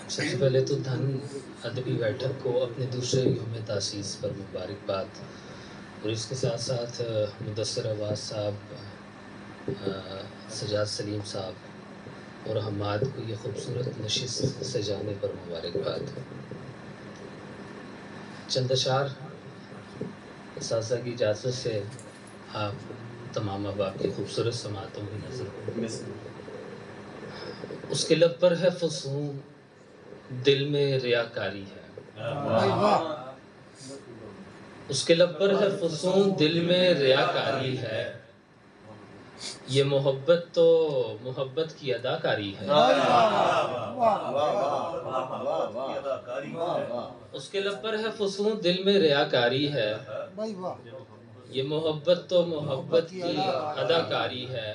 سب سے پہلے تو دھن ادبی بیٹھک کو اپنے دوسرے یوم تاسیس پر مبارکباد، اور اس کے ساتھ ساتھ مدثر عباس صاحب، سجاد سلیم صاحب اور حماد کو یہ خوبصورت نشست سجانے پر مبارکباد۔ چند اشعار اساتذہ کی اجازت سے آپ تمام احباب کی خوبصورت سماعتوں کی نظر۔ اس کے لب پر ہے فسون، دل میں ریاکاری ہے۔ اس کے لب پر ہے فسون، دل میں ریاکاری ہے۔ یہ محبت تو محبت کی اداکاری ہے۔ اس کے لب پر ہے فسون، دل میں ریاکاری ہے۔ یہ محبت تو محبت کی اداکاری ہے،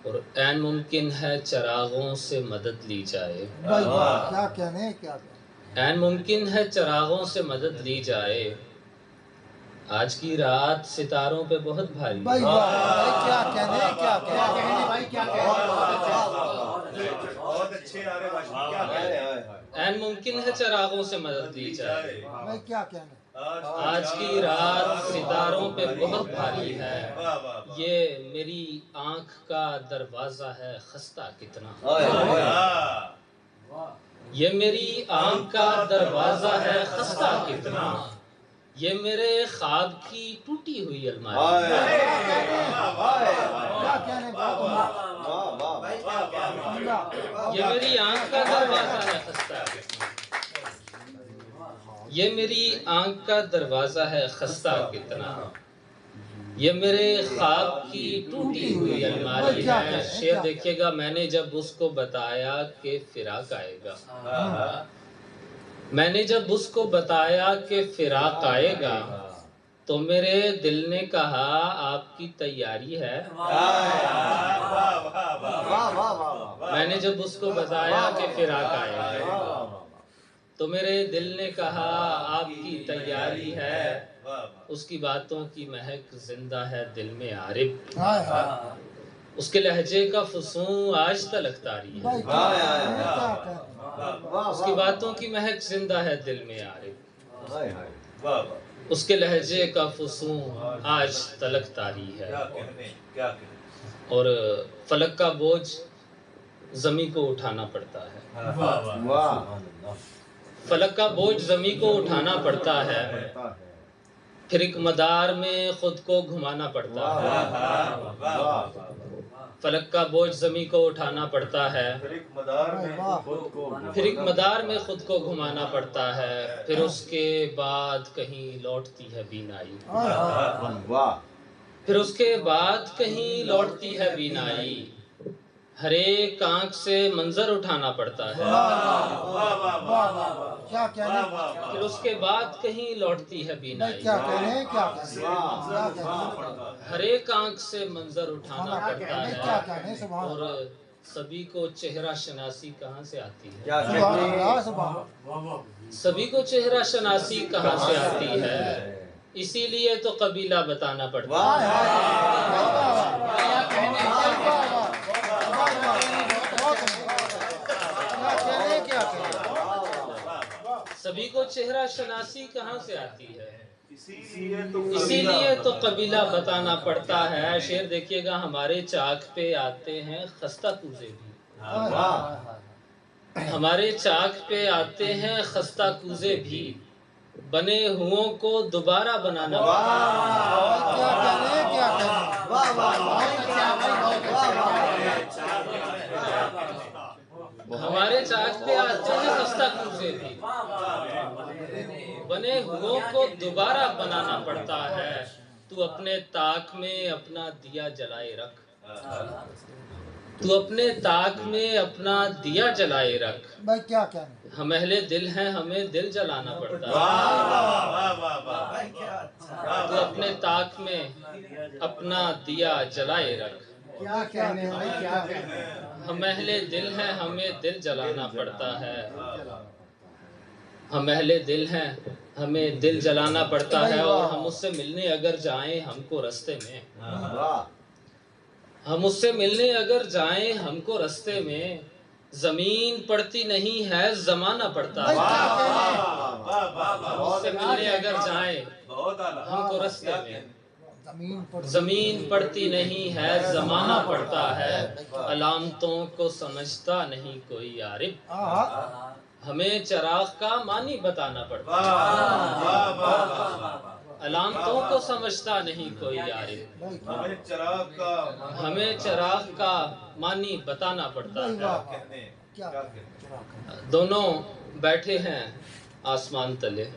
اور عین ممکن ہے چراغوں سے مدد لی جائے۔ کیا کہنے کیا عین ممکن ہے چراغوں سے مدد لی جائے۔ آج کی رات ستاروں پہ بہت بھاری ہے۔ کیا کہنے کیا عین ممکن ہے چراغوں سے مدد لی جائے۔ کیا کہنے آج کی رات ستاروں پہ بہت بھاری ہے۔ یہ میری آنکھ کا دروازہ ہے خستہ کتنا۔ یہ میری آنکھ کا دروازہ ہے خستہ کتنا۔ یہ میرے خواب کی ٹوٹی ہوئی الماری ہے۔ یہ میری آنکھ کا دروازہ ہے خستہ کتنا۔ یہ میری آنکھ کا دروازہ ہے خستہ کتنا۔ یہ میرے خواب کی ٹوٹی ہوئی الماری ہے۔ شعر دیکھیے گا، میں نے جب اس کو بتایا کہ فراق آئے گا، میں نے جب اس کو بتایا کہ فراق آئے گا، تو میرے دل نے کہا آپ کی تیاری ہے۔ میں نے جب اس کو بتایا کہ فراق آئے گا، تو میرے دل نے کہا آپ کی تیاری ہے۔ اس کی باتوں کی مہک زندہ ہے دل میں عارب، اس کے لہجے کا فسون آج تلک طاری ہے۔ اس کی باتوں کی مہک زندہ ہے دل میں عارب، اس کے لہجے کا فسون آج تلک طاری ہے۔ اور فلک کا بوجھ زمیں کو اٹھانا پڑتا ہے۔ فلک کا بوجھ زمیں کو اٹھانا پڑتا ہے، پھر ایک مدار میں خود کو گھمانا پڑتا ہے۔ فلک کا بوجھ زمیں کو اٹھانا پڑتا ہے، پھر ایک مدار میں خود کو گھمانا پڑتا ہے، پھر اس کے بعد کہیں لوٹتی ہے بینائی، پھر اس کے بعد کہیں لوٹتی ہے بینائی۔ ہر ایک آنکھ سے منظر اٹھانا پڑتا ہے، پھر اس کے بعد کہیں لوٹتی ہے بینائی۔ ہر ایک آنکھ سے منظر اٹھانا پڑتا ہے، اور سبھی کو چہرہ شناسی کہاں سے آتی ہے؟ سبھی کو چہرہ شناسی کہاں سے آتی ہے؟ اسی لیے تو قبیلہ بتانا پڑتا ہے۔ سبھی کو چہرہ شناسی کہاں سے آتی ہے؟ اسی لیے تو قبیلہ بتانا پڑتا ہے۔ شعر دیکھیے گا، ہمارے چاک پہ آتے ہیں خستہ کوزے بھی، ہمارے چاک پہ آتے ہیں خستہ کوزے بھی، بنے ہوں کو دوبارہ بنانا ہمارے چاک پہ آتے ہیں خستہ کوزے بھی، بنے ہوں کو دوبارہ بنانا پڑتا ہے۔ تو اپنے طاق میں اپنا دیا جلائے رکھ، تو اپنے طاق میں اپنا دیا جلائے رکھ۔ ہم اہل دل ہیں، ہمیں دل جلانا پڑتا ہے۔ تو اپنے طاق میں اپنا دیا جلائے رکھ۔ ہم اہل دل ہیں، ہمیں دل جلانا پڑتا ہے۔ ہم اہل دل ہیں، ہمیں دل جلانا پڑتا ہے، اور ہم اس سے ملنے اگر جائیں ہم کو رستے میں، ہم اس سے ملنے اگر جائیں ہم کو رستے میں، زمین پڑتی نہیں ہے زمانہ پڑتا ہے اس سے ملنے اگر جائیں ہم کو رستے میں زمین پڑتی نہیں ہے زمانہ پڑتا ہے علامتوں کو سمجھتا نہیں کوئی عارف ہمیں چراغ کا معنی بتانا پڑتا ہے علامتوں کو سمجھتا نہیں کوئی عارف ہمیں چراغ کا معنی بتانا پڑتا ہے دونوں بیٹھے ہیں آسمان تلے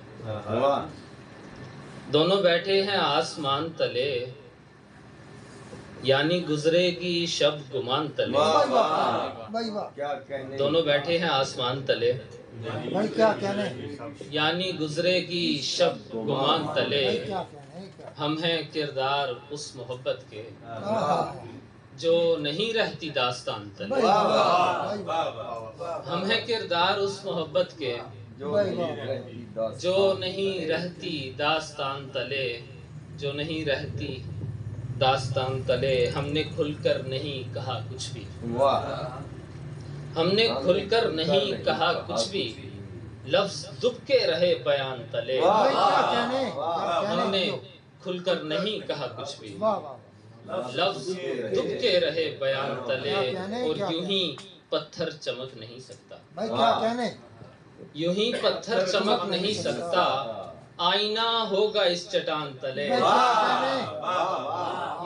دونوں بیٹھے ہیں آسمان تلے یعنی گزرے گی شب گمان تلے دونوں بیٹھے ہیں آسمان تلے یعنی گزرے گی شب گمان تلے ہم ہیں کردار اس محبت کے جو نہیں رہتی داستان تلے ہم ہیں کردار اس محبت کے جو نہیں رہتی داستان تلے جو نہیں رہتی داستان تلے ہم نے کھل کر نہیں کہا کچھ بھی ہم نے کھل کر نہیں کہا کچھ بھی لفظ دب کے رہے بیان تلے ہم نے کھل کر نہیں کہا کچھ بھی لفظ دب کے رہے بیان تلے اور یوں ہی پتھر چمک نہیں سکتا یوں ہی پتھر چمک نہیں سکتا آئینہ ہوگا اس چٹان تلے یوں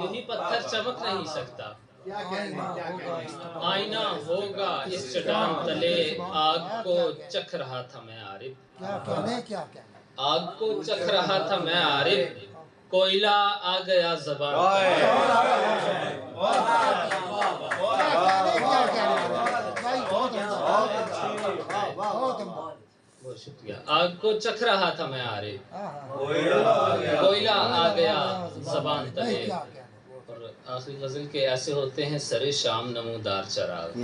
ہی پتھر چمک نہیں سکتا آئینہ ہوگا اس چٹان تلے آگ کو چکھ رہا تھا میں عارف آگ کو چکھ رہا تھا میں عارف کوئلہ آ گیا زبان بہت شکریہ آگ کو چکھ رہا تھا میں عارف کوئلہ آ گیا زبان تلے اور آخری غزل کے ایسے ہوتے ہیں سر شام نمودار چراغ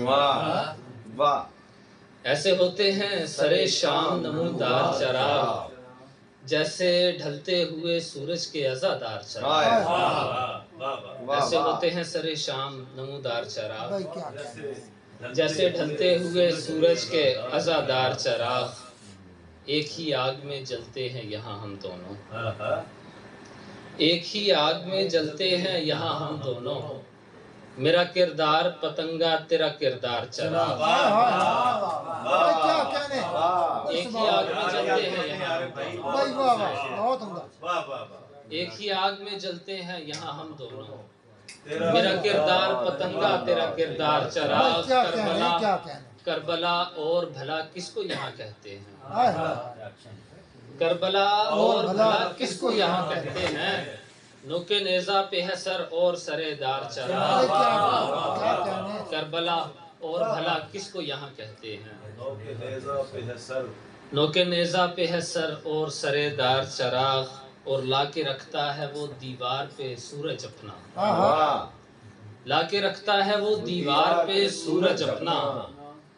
ایسے ہوتے ہیں سر شام نمودار چراغ جیسے ڈھلتے ہوئے سورج کے عزادار چراغ ایسے ہوتے ہیں سر شام نمودار چراغ جیسے ڈھلتے ہوئے سورج کے عزادار چراغ ایک ہی آگ میں جلتے ہیں یہاں ہم دونوں ایک ہی آگ میں جلتے ہیں یہاں ہم دونوں میرا کردار پتنگا تیرا کردار چراغ ایک ہی آگ میں جلتے ہیں یہاں ایک ہی آگ میں جلتے ہیں یہاں ہم دونوں میرا کردار پتنگا تیرا کردار چراغ کربلا اور بھلا کس کو یہاں کہتے ہیں کربلا اور بھلا کس کو یہاں کہتے ہیں نوکے نیزہ پہ ہے سر اور سرے دار چراغ کربلا اور بھلا کس کو یہاں کہتے ہیں نوکے نیزہ پہ ہے سر اور سرے دار چراغ اور لا کے رکھتا ہے وہ دیوار پہ سورج اپنا لا کے رکھتا ہے وہ دیوار پہ سورج اپنا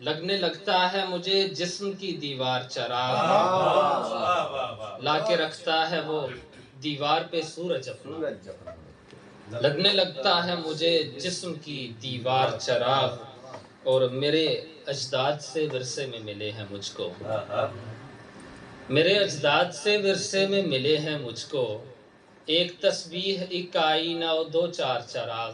لگنے لگتا ہے مجھے جسم کی دیوار چراغ لا کے رکھتا ہے وہ دیوار پہ سورج اپنا لگنے لگتا ہے مجھے جسم کی دیوار چراغ اور میرے اجداد سے ورثے میں ملے ہیں مجھ کو میرے اجداد سے ورثے میں ملے ہیں مجھ کو ایک تسبیح ایک آئینہ اور دو چار چراغ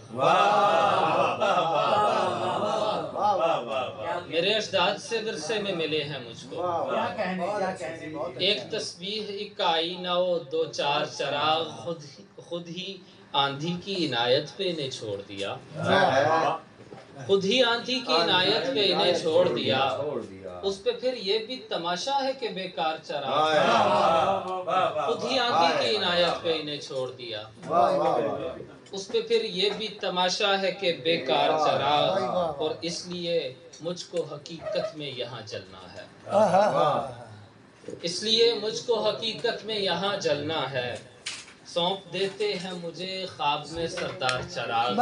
میرے اجداد سے ورثے میں ملے ہیں مجھ کو ایک تسبیح ایک آئینہ اور دو چار چراغ خود ہی آندھی کی عنایت پہ انہیں چھوڑ دیا خود ہی آندھی کی عنایت پہ انہیں چھوڑ دیا اس پہ پھر یہ بھی تماشا ہے کہ بیکار چراغ خود ہی آندھی کی عنایت پہ انہیں چھوڑ دیا اس پہ پھر یہ بھی تماشا ہے کہ بیکار چراغ اور اس لیے مجھ کو حقیقت میں یہاں جلنا ہے اس لیے مجھ کو حقیقت میں یہاں جلنا ہے سونپ دیتے ہیں مجھے خواب میں سردار چراغ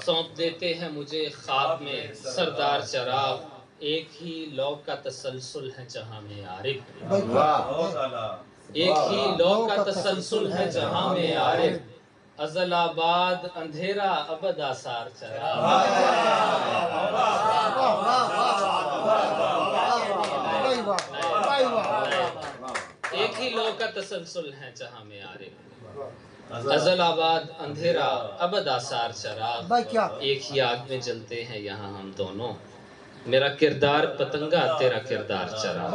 سونپ دیتے ہیں مجھے خواب میں سردار چراغ ایک ہی لو کا تسلسل ہے جہاں میں عارف ایک ہی لو کا تسلسل ہے جہاں میں عارف ازل آباد اندھیرا ابد آثار چراغ ایک ہی لو کا تسلسل ہے جہاں میں عارف ازل آباد اندھیرا ابد آثار چراغ ایک ہی آگ میں جلتے ہیں یہاں ہم دونوں میرا کردار پتنگا تیرا کردار چراغ